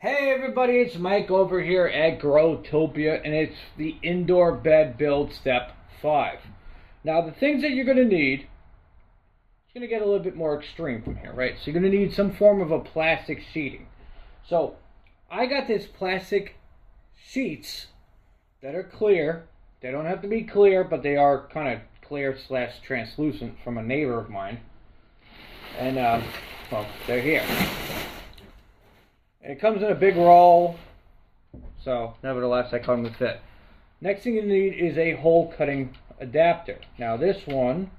Hey everybody, it's Mike over here at Growtopia, and it's the indoor bed build step 5. Now the things that you're going to need, it's going to get a little bit more extreme from here, right? So you're going to need some form of a plastic sheeting. So I got this plastic sheets that are clear. They don't have to be clear, but they are kind of clear slash translucent from a neighbor of mine. And well, they're here. And it comes in a big roll, so nevertheless I come to fit. Next thing you need is a hole cutting adapter. Now this one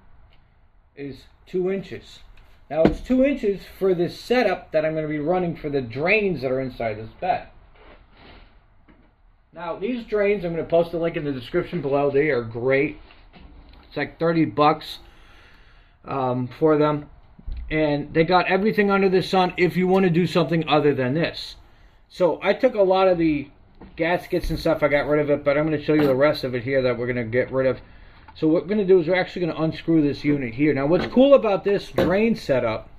is 2 inches. Now it's 2 inches for this setup that I'm going to be running for the drains that are inside this bed. Now these drains, I'm going to post a link in the description below. They are great. It's like 30 bucks for them. And they got everything under the sun if you want to do something other than this. So I took a lot of the gaskets and stuff, I got rid of it, but I'm going to show you the rest of it here that we're going to get rid of. So what we're going to do is we're actually going to unscrew this unit here. Now what's cool about this drain setup,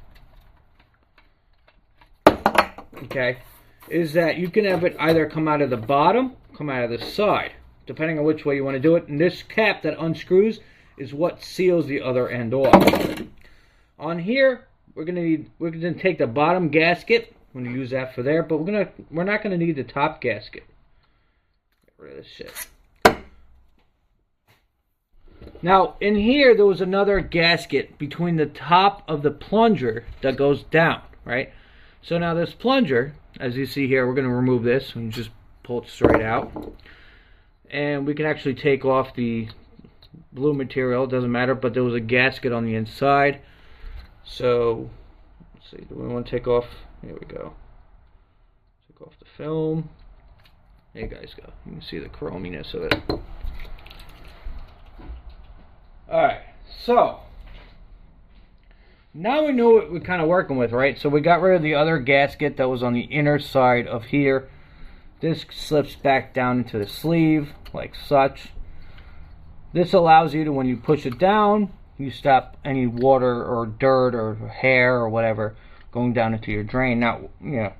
okay, is that you can have it either come out of the bottom, come out of the side, depending on which way you want to do it. And this cap that unscrews is what seals the other end off. On here, we're gonna take the bottom gasket. I'm gonna use that for there, but we're not gonna need the top gasket. Get rid of this shit. Now, in here, there was another gasket between the top of the plunger that goes down, right? So now this plunger, as you see here, we're gonna remove this and just pull it straight out, and we can actually take off the blue material. It doesn't matter, but there was a gasket on the inside. So, let's see, do we want to take off? Here we go. Take off the film. There you guys go. You can see the chrominess of it. Alright, so, now we know what we're kind of working with, right? So we got rid of the other gasket that was on the inner side of here. This slips back down into the sleeve, like such. This allows you to, when you push it down, you stop any water or dirt or hair or whatever going down into your drain. Now, you know,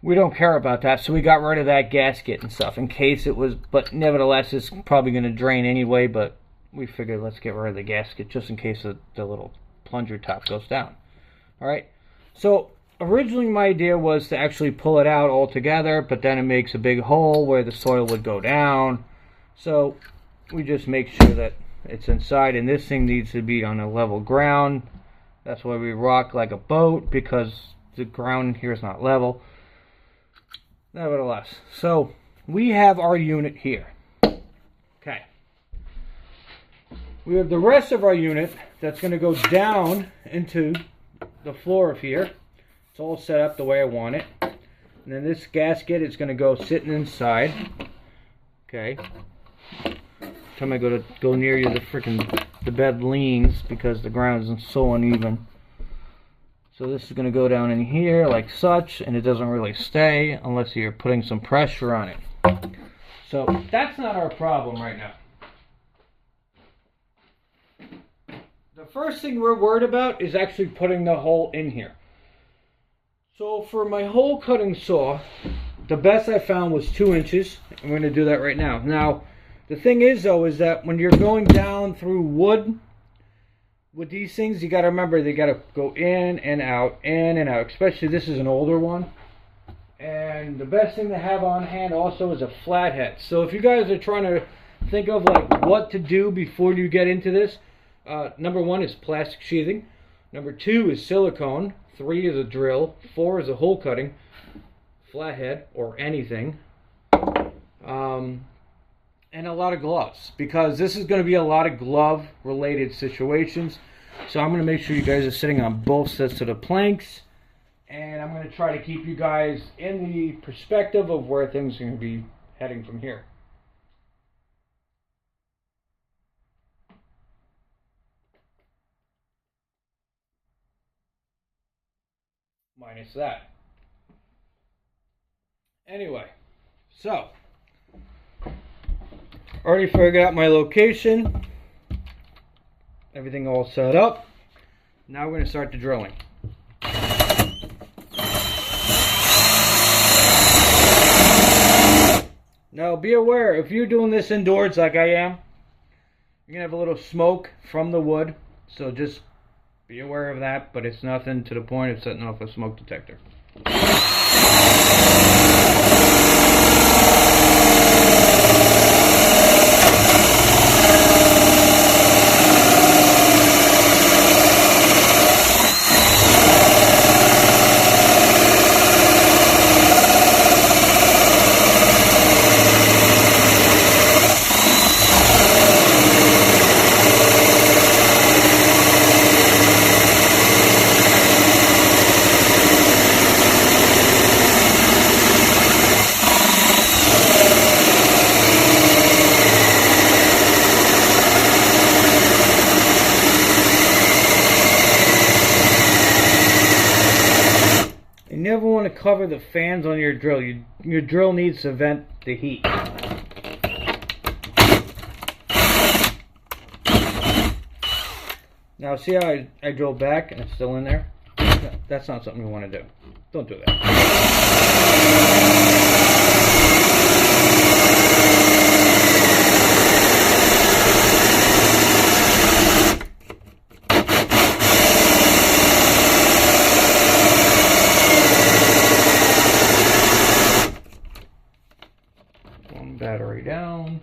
we don't care about that, so we got rid of that gasket and stuff in case it was, but nevertheless, it's probably going to drain anyway, but we figured let's get rid of the gasket just in case the little plunger top goes down. Alright, so originally my idea was to actually pull it out altogether, but then it makes a big hole where the soil would go down, so we just make sure that it's inside, and this thing needs to be on a level ground. That's why we rock like a boat, because the ground here is not level. Nevertheless, so we have our unit here. Okay. We have the rest of our unit that's going to go down into the floor of here. It's all set up the way I want it. And then this gasket is going to go sitting inside. Okay. Time I go near you, the bed leans because the ground is so uneven. So this is going to go down in here like such, and it doesn't really stay unless you're putting some pressure on it. So that's not our problem right now. The first thing we're worried about is actually putting the hole in here. So for my hole cutting saw, the best I found was 2 inches. I'm going to do that right now. Now, the thing is, though, is that when you're going down through wood with these things, you got to remember they got to go in and out, especially this is an older one. And the best thing to have on hand also is a flathead. So if you guys are trying to think of like what to do before you get into this, number 1 is plastic sheathing. Number 2 is silicone. 3 is a drill. 4 is a hole cutting, flathead or anything. And a lot of gloves, because this is going to be a lot of glove related situations. So I'm going to make sure you guys are sitting on both sets of the planks, and I'm going to try to keep you guys in the perspective of where things are going to be heading from here. Minus that. Anyway, so already figured out my location. Everything all set up. Now we're going to start the drilling. Now be aware, if you're doing this indoors like I am, you're going to have a little smoke from the wood. So just be aware of that, but it's nothing to the point of setting off a smoke detector. You never want to cover the fans on your drill. Your drill needs to vent the heat. Now see how I drill back and it's still in there? That's not something you want to do. Don't do that. Battery down.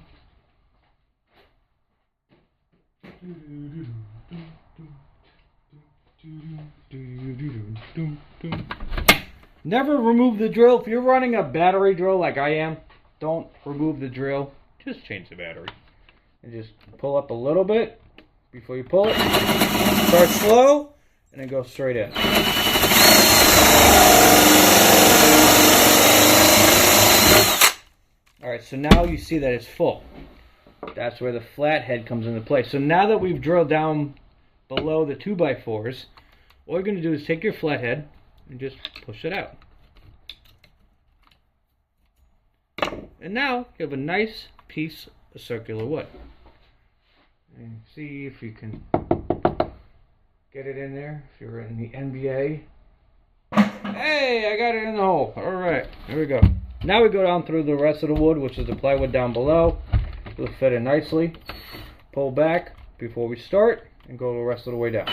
Never remove the drill. If you're running a battery drill like I am, don't remove the drill. Just change the battery. And just pull up a little bit before you pull it. Start slow and then go straight in. Alright, so now you see that it's full. That's where the flathead comes into play. So now that we've drilled down below the 2x4s, all you're going to do is take your flathead and just push it out. And now you have a nice piece of circular wood. And see if you can get it in there, if you're in the NBA. Hey, I got it in the hole. Alright, here we go. Now we go down through the rest of the wood, which is the plywood down below. It'll fit in nicely. Pull back before we start and go the rest of the way down.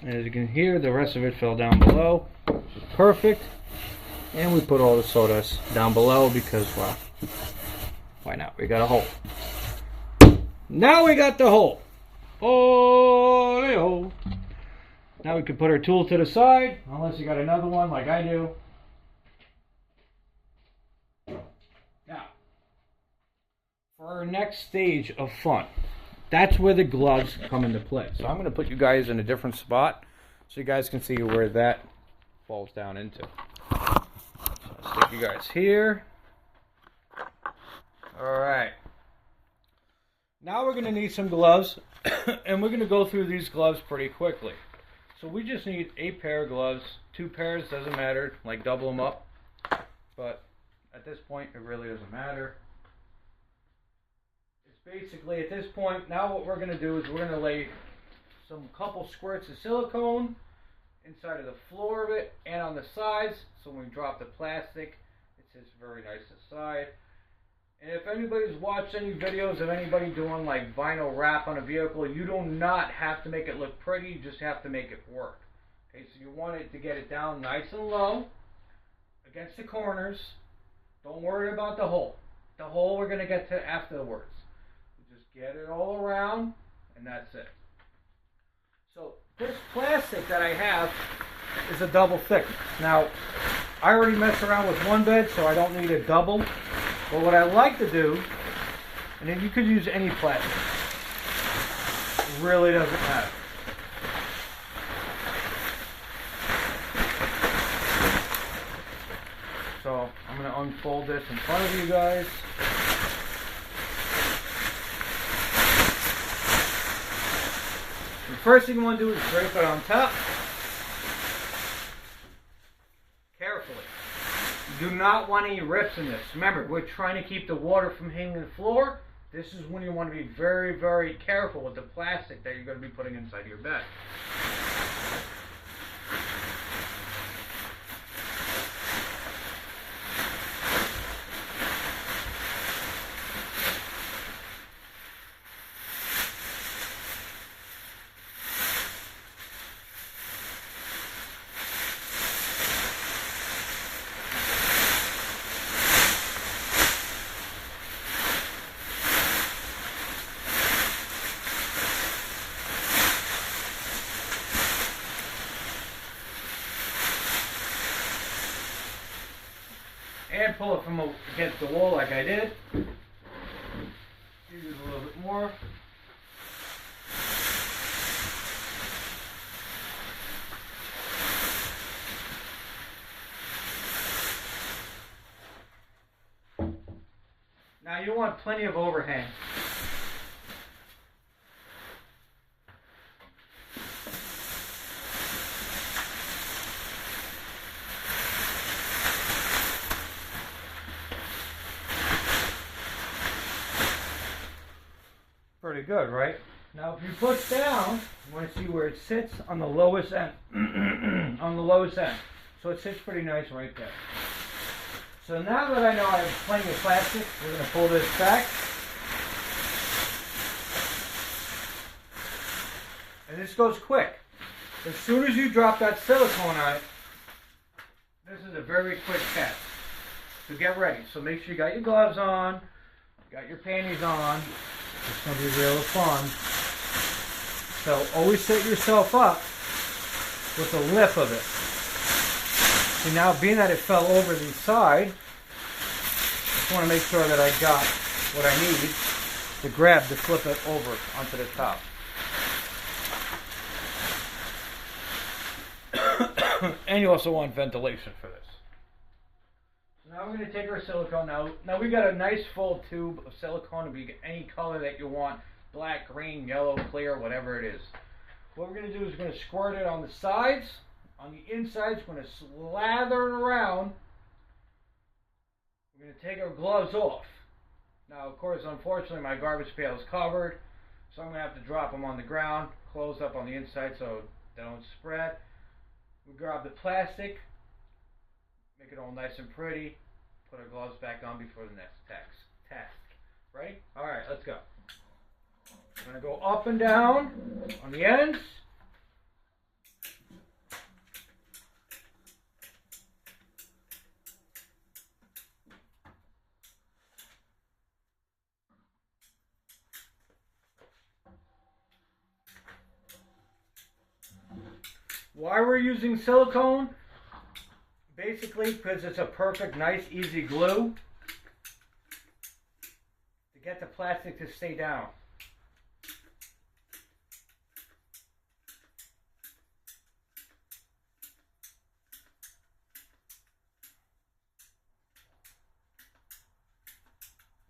And as you can hear, the rest of it fell down below, which is perfect. And we put all the sawdust down below because, well, why not? We got a hole. Now we got the hole. Oh, now we can put our tool to the side, unless you got another one like I do. Now, for our next stage of fun, that's where the gloves come into play. So I'm going to put you guys in a different spot so you guys can see where that falls down into. So I'll stick you guys here. Alright. Now we're going to need some gloves, and we're going to go through these gloves pretty quickly. So we just need a pair of gloves. 2 pairs, doesn't matter, like double them up. But at this point, it really doesn't matter. Basically, at this point, now what we're going to do is we're going to lay some couple squirts of silicone inside of the floor of it and on the sides, so when we drop the plastic, it sits very nice aside. And if anybody's watched any videos of anybody doing like vinyl wrap on a vehicle, you do not have to make it look pretty, you just have to make it work. Okay, so you want it to get it down nice and low against the corners. Don't worry about the hole. The hole we're going to get to afterwards. Get it all around, and that's it. So this plastic that I have is a double thickness. Now, I already messed around with one bed, so I don't need a double. But what I like to do, and then you could use any plastic. It really doesn't matter. So I'm going to unfold this in front of you guys. The first thing you want to do is drape it on top. do not want any rips in this. Remember, we're trying to keep the water from hitting the floor. This is when you want to be very, very careful with the plastic that you're going to be putting inside your bed. And pull it from against the wall like I did. Use a little bit more. Now you want plenty of overhang. Pretty good, right? Now if you push down, you want to see where it sits on the lowest end. On the lowest end. So it sits pretty nice right there. So now that I know I have plenty of plastic, we're going to pull this back. And this goes quick. As soon as you drop that silicone on it, this is a very quick test. So get ready. So make sure you got your gloves on, got your panties on. It's going to be real fun. So always set yourself up with the lip of it. See, now being that it fell over the side, I just want to make sure that I got what I need to grab to flip it over onto the top. And you also want ventilation for this. Now we're going to take our silicone. Now we got a nice full tube of silicone to be any color that you want. Black, green, yellow, clear, whatever it is. What we're going to do is we're going to squirt it on the sides. On the insides, we're going to slather it around. We're going to take our gloves off. Now, of course, unfortunately, my garbage pail is covered. So I'm going to have to drop them on the ground, close up on the inside so they don't spread. We grab the plastic. Make it all nice and pretty. Put our gloves back on before the next task. Ready? Alright, let's go. I'm going to go up and down on the ends. Why we're using silicone? Basically because it's a perfect, nice, easy glue to get the plastic to stay down.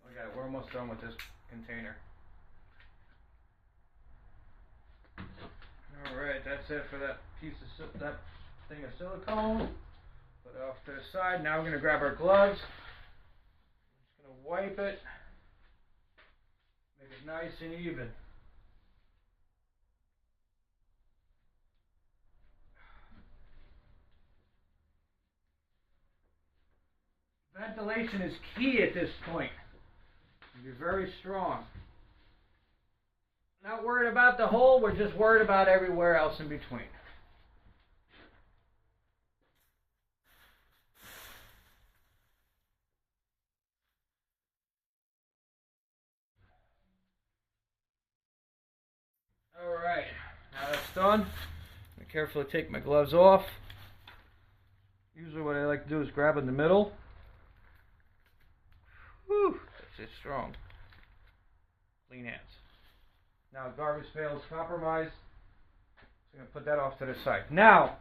Okay, we're almost done with this container. Alright, that's it for that that thing of silicone. Put it off to the side. Now we're going to grab our gloves. Just going to wipe it. Make it nice and even. Ventilation is key at this point. You're very strong. Not worried about the hole, we're just worried about everywhere else in between. Alright, now that's done. I carefully take my gloves off. Usually what I like to do is grab in the middle. Whew, that's it, strong. Clean hands. Now garbage pail is compromised. So I'm going to put that off to the side. Now,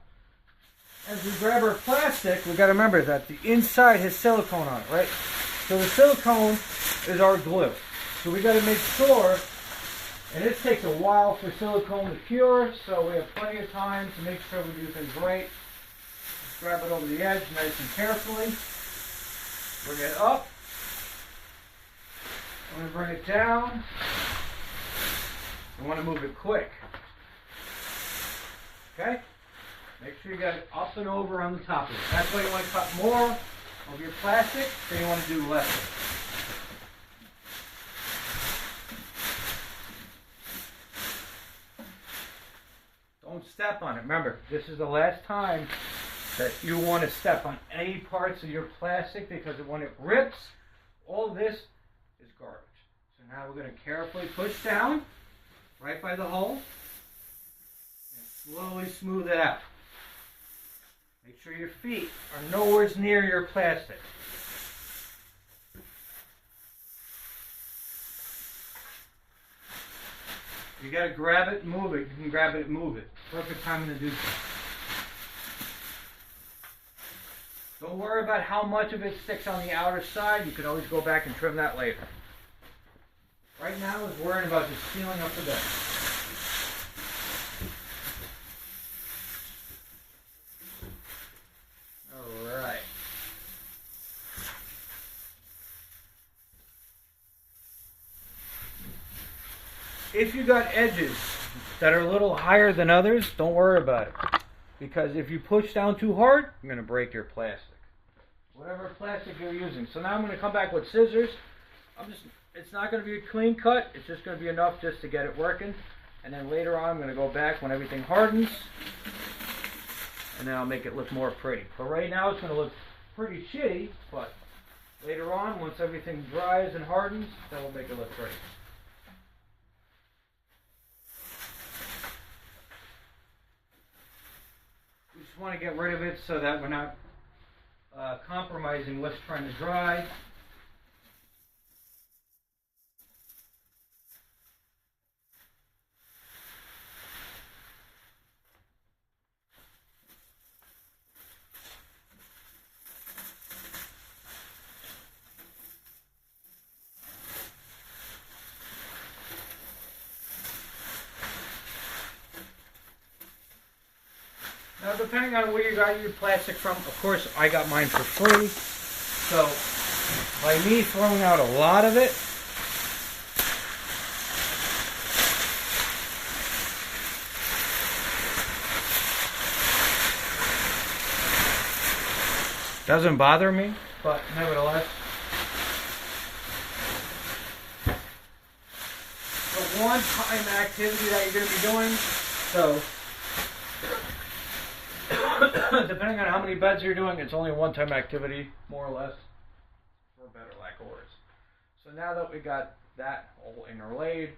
as we grab our plastic, we got to remember that the inside has silicone on it, right? So the silicone is our glue. So we got to make sure, and it takes a while for silicone to cure, so we have plenty of time to make sure we do things right. Just grab it over the edge nice and carefully. Bring it up. I'm going to bring it down. I want to move it quick. Okay? Make sure you got it up and over on the top of it. That's why you want to cut more of your plastic than you want to do less. Don't step on it. Remember, this is the last time that you want to step on any parts of your plastic, because when it rips, all this is garbage. So now we're going to carefully push down right by the hole and slowly smooth it out. Make sure your feet are nowhere near your plastic. You got to grab it and move it. You can grab it and move it. Perfect time to do so. Don't worry about how much of it sticks on the outer side. You can always go back and trim that later. Right now, is worrying about just sealing up the bed. All right. If you got edges that are a little higher than others, don't worry about it. Because if you push down too hard, you're going to break your plastic. Whatever plastic you're using. So now I'm going to come back with scissors. It's not going to be a clean cut. It's just going to be enough just to get it working. And then later on, I'm going to go back when everything hardens. And then I'll make it look more pretty. But right now, it's going to look pretty shitty. But later on, once everything dries and hardens, that will make it look pretty. We just want to get rid of it so that we're not compromising what's trying to dry. Now, depending on where you got your plastic from, of course, I got mine for free. So, by me throwing out a lot of it, doesn't bother me, but nevertheless. The one-time activity that you're going to be doing, so depending on how many beds you're doing, it's only a one-time activity, more or less, for better lack of words. So now that we got that all interlaid,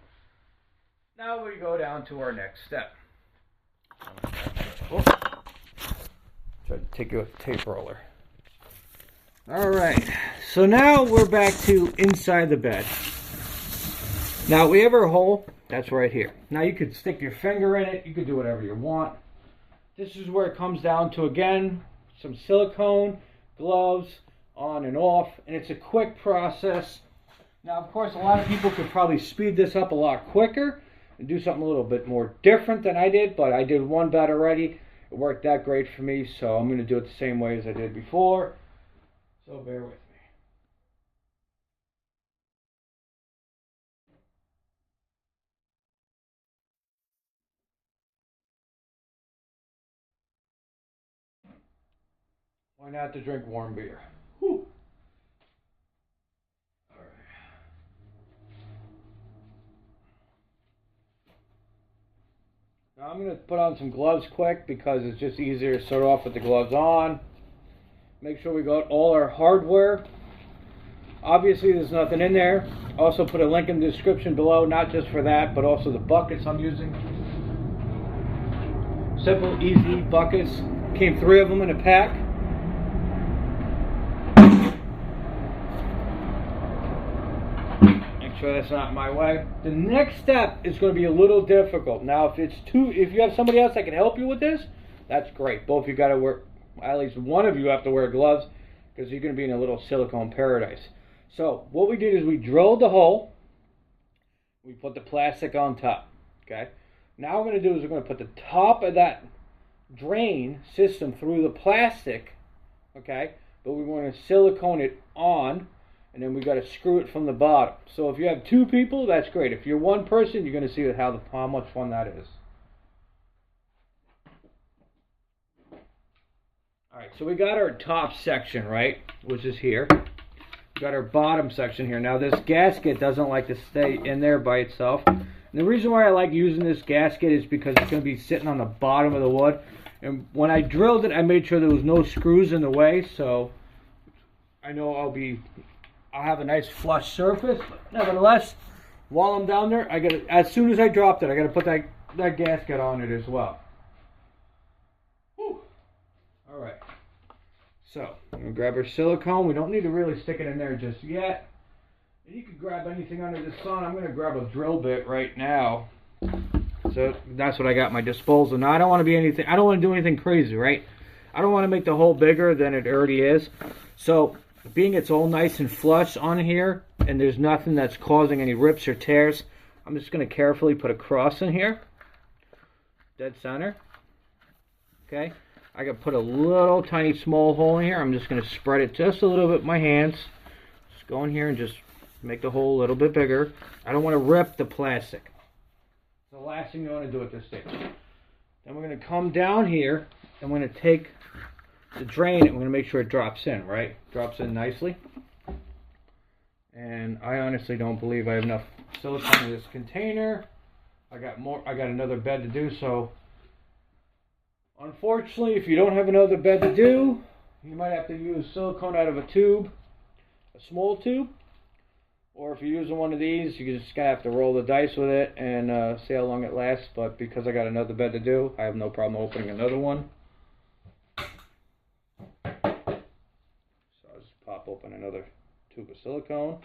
now we go down to our next step. Try to take a tape roller. Alright, so now we're back to inside the bed. Now we have our hole, that's right here. Now you could stick your finger in it, you could do whatever you want. This is where it comes down to, again, some silicone, gloves, on and off, and it's a quick process. Now, of course, a lot of people could probably speed this up a lot quicker and do something a little bit more different than I did, but I did one bed already. It worked that great for me, so I'm going to do it the same way as I did before. So bear with me. Why not to drink warm beer? Whew. All right. Now I'm going to put on some gloves quick because it's just easier to start off with the gloves on. Make sure we got all our hardware. Obviously there's nothing in there. Also put a link in the description below, not just for that, but also the buckets I'm using. Simple, easy buckets. Came 3 of them in a pack. Sure that's not my way. The next step is going to be a little difficult. Now, if you have somebody else that can help you with this, that's great. Both of you got to wear, at least one of you have to wear gloves because you're going to be in a little silicone paradise. So what we did is we drilled the hole. We put the plastic on top. Okay. Now what we're going to do is we're going to put the top of that drain system through the plastic. Okay. but we want to silicone it on, and then we got to screw it from the bottom. So if you have 2 people, that's great. If you're 1 person, you're going to see how much fun that is. Alright, so we got our top section, right, which is here. We got our bottom section here. Now this gasket doesn't like to stay in there by itself. And the reason why I like using this gasket is because it's going to be sitting on the bottom of the wood. And when I drilled it, I made sure there was no screws in the way, so I know I'll have a nice flush surface. But nevertheless, while I'm down there, as soon as I dropped it, I got to put that gasket on it as well. Alright, so I'm going to grab our silicone. We don't need to really stick it in there just yet. And you can grab anything under the sun. I'm going to grab a drill bit right now. So that's what I got at my disposal. Now I don't want to do anything crazy, right? I don't want to make the hole bigger than it already is. So being it's all nice and flush on here, and there's nothing that's causing any rips or tears, I'm just going to carefully put a cross in here. Dead center. Okay. I can put a little tiny small hole in here. I'm just going to spread it just a little bit with my hands. Just go in here and just make the hole a little bit bigger. I don't want to rip the plastic. It's the last thing you want to do at this stage. Then we're going to come down here and we're going to take the drain and we're going to make sure it drops in, right? Drops in nicely. And I honestly don't believe I have enough silicone in this container. I got another bed to do, so unfortunately, if you don't have another bed to do, you might have to use silicone out of a tube, a small tube, or if you're using one of these, you're just going to have to roll the dice with it and see how long it lasts. But because I got another bed to do, I have no problem opening another one. So I'll just pop open another tube of silicone.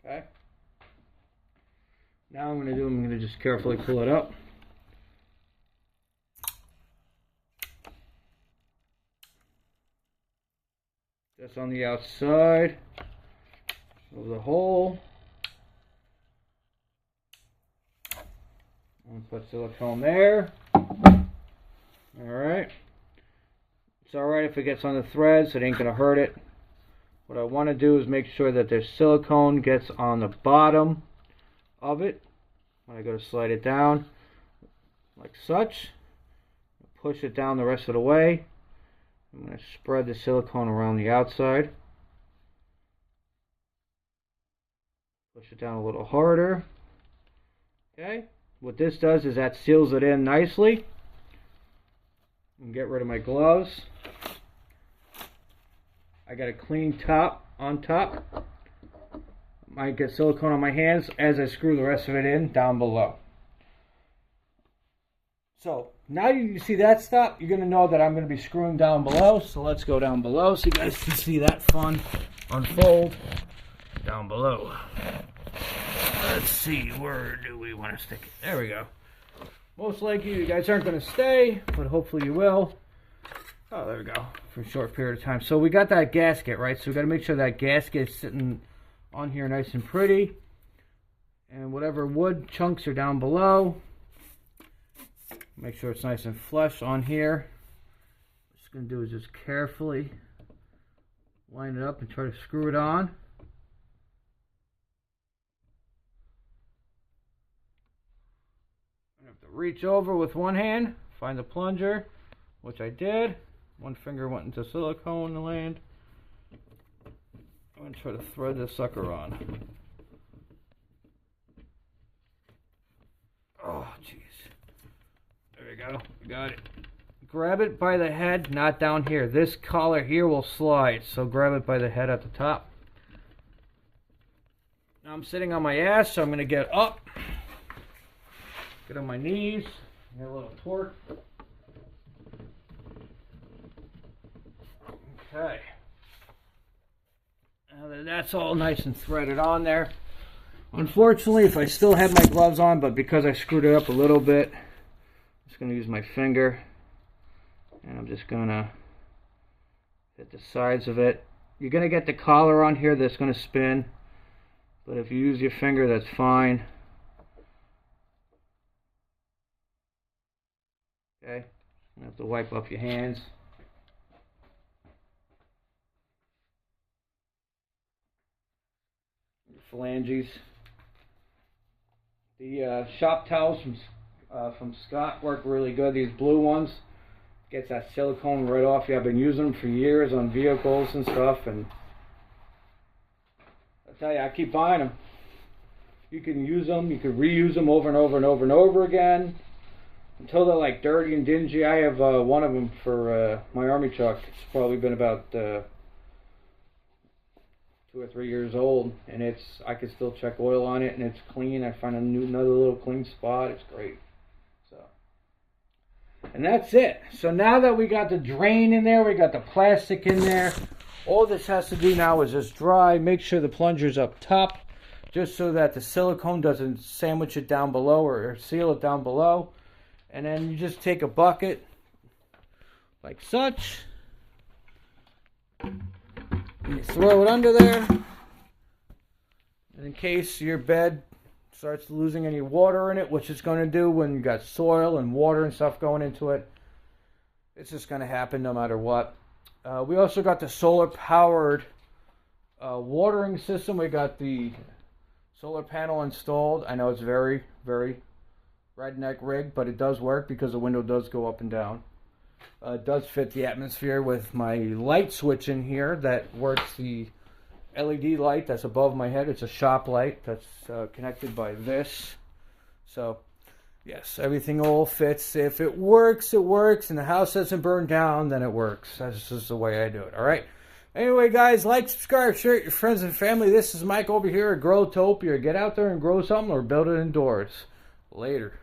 Okay. Now I'm going to just carefully pull it up. Just on the outside of the hole. I'm going to put silicone there. Alright. It's alright if it gets on the threads, it ain't going to hurt it. What I want to do is make sure that there's silicone gets on the bottom of it. When I go to slide it down, like such, push it down the rest of the way. I'm going to spread the silicone around the outside. Push it down a little harder. Okay. What this does is that seals it in nicely. And get rid of my gloves. I got a clean top on top. Might get silicone on my hands as I screw the rest of it in down below. So now you see that stop, you're going to know that I'm going to be screwing down below. So let's go down below so you guys can see that fun unfold down below. Let's see, where do we want to stick it? There we go. Most likely you guys aren't going to stay, but hopefully you will. Oh, there we go, for a short period of time. So we got that gasket, right? So we got to make sure that gasket is sitting on here nice and pretty. And whatever wood chunks are down below, make sure it's nice and flush on here. What I'm just going to do is just carefully line it up and try to screw it on. I have to reach over with one hand, find the plunger, which I did. One finger went into silicone to land. I'm going to try to thread this sucker on. Oh, jeez. There we go. Got it. Grab it by the head, not down here. This collar here will slide, so grab it by the head at the top. Now I'm sitting on my ass, so I'm going to get up. Get on my knees. Get a little torque. Okay. Now that that's all nice and threaded on there. Unfortunately, if I still had my gloves on, but because I screwed it up a little bit, I'm just going to use my finger. And I'm just going to hit the sides of it. You're going to get the collar on here that's going to spin. But if you use your finger, that's fine. Okay, you have to wipe up your hands. Your phalanges. The shop towels from Scott work really good. These blue ones gets that silicone right off you. I've been using them for years on vehicles and stuff, and I tell you, I keep buying them. You can use them, you can reuse them over and over and over and over again until they're like dirty and dingy. I have one of them for my army truck. It's probably been about 2 or 3 years old, and I can still check oil on it, and it's clean. I find another little clean spot. It's great. So, and that's it. So now that we got the drain in there, we got the plastic in there, all this has to do now is just dry. Make sure the plunger's up top, just so that the silicone doesn't sandwich it down below or seal it down below. And then you just take a bucket like such, and you throw it under there. And in case your bed starts losing any water in it, which it's going to do when you got soil and water and stuff going into it, it's just going to happen no matter what. We also got the solar powered watering system. We got the solar panel installed. I know it's very, very redneck rig, but it does work because the window does go up and down. It does fit the atmosphere with my light switch in here that works the LED light that's above my head. It's a shop light that's connected by this. So, yes, everything all fits. If it works, it works, and the house doesn't burn down, then it works. That's just the way I do it, all right? Anyway, guys, like, subscribe, share it with your friends and family. This is Mike over here at Growtopia. Get out there and grow something or build it indoors. Later.